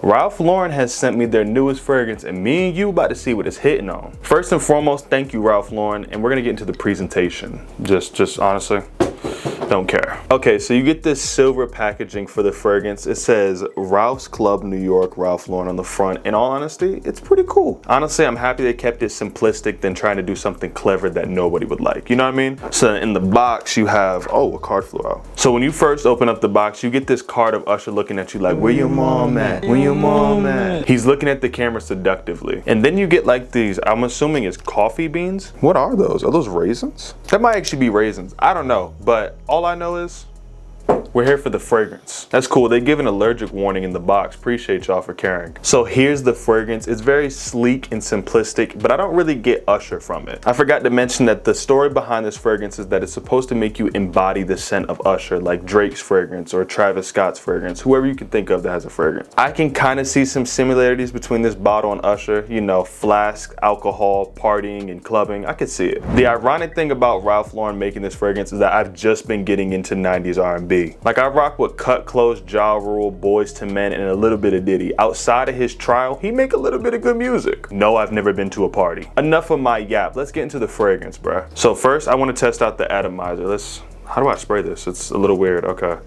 Ralph Lauren has sent me their newest fragrance, and me and you about to see what it's hitting on. First and foremost, thank you, Ralph Lauren, and we're gonna get into the presentation. Just honestly, don't care. Okay, so you get this silver packaging for the fragrance. It says Ralph's Club New York Ralph Lauren on the front. In all honesty, it's pretty cool. Honestly, I'm happy they kept it simplistic than trying to do something clever that nobody would like. You know what I mean? So in the box you have, oh, a card flew out. So when you first open up the box, you get this card of Usher looking at you like, where your mom at? Where your mom at? He's looking at the camera seductively. And then you get like these, I'm assuming it's coffee beans. What are those? Are those raisins? That might actually be raisins. I don't know, but all I know is we're here for the fragrance. That's cool. They give an allergic warning in the box. Appreciate y'all for caring. So here's the fragrance. It's very sleek and simplistic, but I don't really get Usher from it. I forgot to mention that the story behind this fragrance is that it's supposed to make you embody the scent of Usher, like Drake's fragrance or Travis Scott's fragrance, whoever you can think of that has a fragrance. I can kind of see some similarities between this bottle and Usher, you know, flask, alcohol, partying, and clubbing. I could see it. The ironic thing about Ralph Lauren making this fragrance is that I've just been getting into 90s R&B. Like I rock with Cut Close, Ja Rule, Boys to Men, and a little bit of Diddy. Outside of his trial, he make a little bit of good music. No, I've never been to a party. Enough of my yap. Let's get into the fragrance, bruh. So first, I want to test out the atomizer. How do I spray this? It's a little weird. Okay.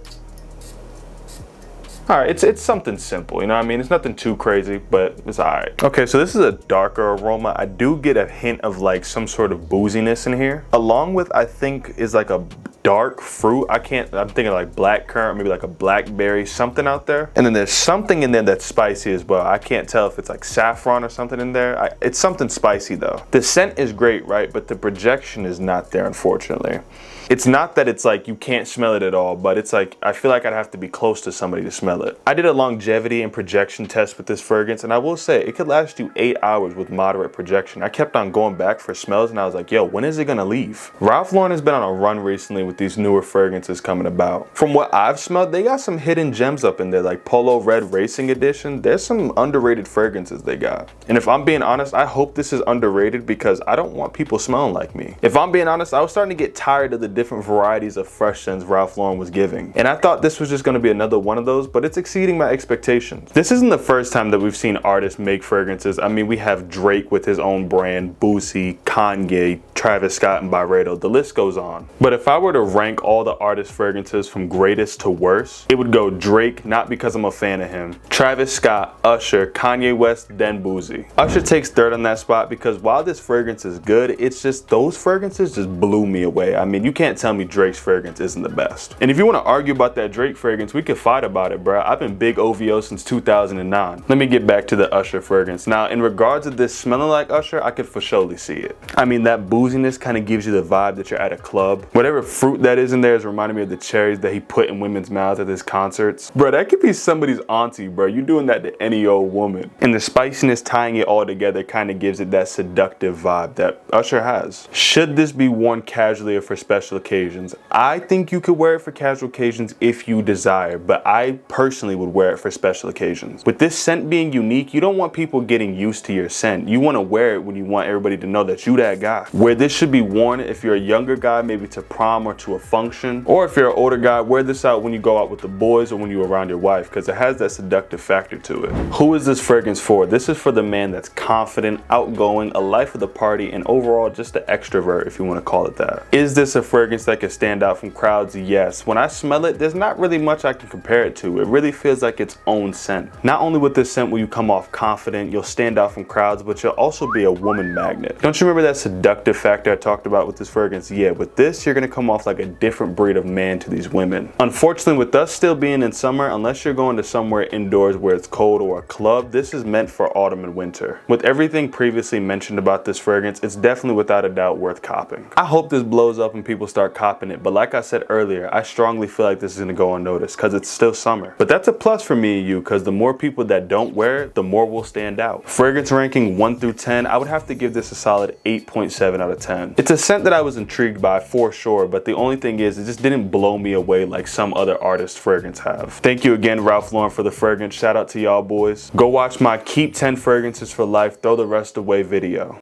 All right, it's something simple, you know what I mean? It's nothing too crazy, but it's all right. Okay, so this is a darker aroma. I do get a hint of like some sort of booziness in here, along with, I think, is like a dark fruit. I'm thinking like black currant, maybe like a blackberry, something out there. And then there's something in there that's spicy as well. I can't tell if it's like saffron or something in there. It's something spicy though. The scent is great, right? But the projection is not there, unfortunately. It's not that it's like you can't smell it at all, but it's like, I feel like I'd have to be close to somebody to smell it. I did a longevity and projection test with this fragrance, and I will say it could last you 8 hours with moderate projection. I kept on going back for smells, and I was like, yo, when is it gonna leave? Ralph Lauren has been on a run recently with these newer fragrances coming about. From what I've smelled, they got some hidden gems up in there, like Polo Red Racing Edition. There's some underrated fragrances they got. And if I'm being honest, I hope this is underrated because I don't want people smelling like me. If I'm being honest, I was starting to get tired of the different varieties of fresh scents Ralph Lauren was giving. And I thought this was just gonna be another one of those, but it's exceeding my expectations. This isn't the first time that we've seen artists make fragrances. I mean, we have Drake with his own brand, Boosie, Kanye, Travis Scott, and Byredo. The list goes on. But if I were to rank all the artist fragrances from greatest to worst, it would go Drake, not because I'm a fan of him, Travis Scott, Usher, Kanye West, then Boosie. Usher takes third on that spot because while this fragrance is good, it's just those fragrances just blew me away. I mean, you can't tell me Drake's fragrance isn't the best. And if you want to argue about that Drake fragrance, we could fight about it, bruh. I've been big OVO since 2009. Let me get back to the Usher fragrance. Now, in regards to this smelling like Usher, I could for surely see it. I mean, that booziness kind of gives you the vibe that you're at a club. Whatever fruit that is in there is reminding me of the cherries that he put in women's mouths at his concerts. Bruh, that could be somebody's auntie, bruh. You're doing that to any old woman. And the spiciness tying it all together kind of gives it that seductive vibe that Usher has. Should this be worn casually or for special occasions? I think you could wear it for casual occasions if you desire, but I personally would wear it for special occasions. With this scent being unique, you don't want people getting used to your scent. You want to wear it when you want everybody to know that you that guy. Where this should be worn if you're a younger guy, maybe to prom or to a function, or if you're an older guy, wear this out when you go out with the boys or when you're around your wife, because it has that seductive factor to it. Who is this fragrance for? This is for the man that's confident, outgoing, a life of the party, and overall just an extrovert, if you want to call it that. Is this a fragrance that can stand out from crowds? Yes. When I smell it, there's not really much I can compare it to. It really feels like its own scent. Not only with this scent will you come off confident, you'll stand out from crowds, but you'll also be a woman magnet. Don't you remember that seductive factor I talked about with this fragrance? Yeah, with this, you're gonna come off like a different breed of man to these women. Unfortunately, with us still being in summer, unless you're going to somewhere indoors where it's cold or a club, this is meant for autumn and winter. With everything previously mentioned about this fragrance, it's definitely without a doubt worth copping. I hope this blows up and people start copping it, but like I said earlier, I strongly feel like this is gonna go unnoticed because it's still summer. But that's a plus for me and you, because the more people that don't wear it, the more will stand out. Fragrance ranking 1 through 10, I would have to give this a solid 8.7 out of 10. It's a scent that I was intrigued by for sure, but the only thing is it just didn't blow me away like some other artists' fragrance have. Thank you again, Ralph Lauren, for the fragrance. Shout out to y'all boys. Go watch my Keep 10 Fragrances for Life, Throw the Rest Away video.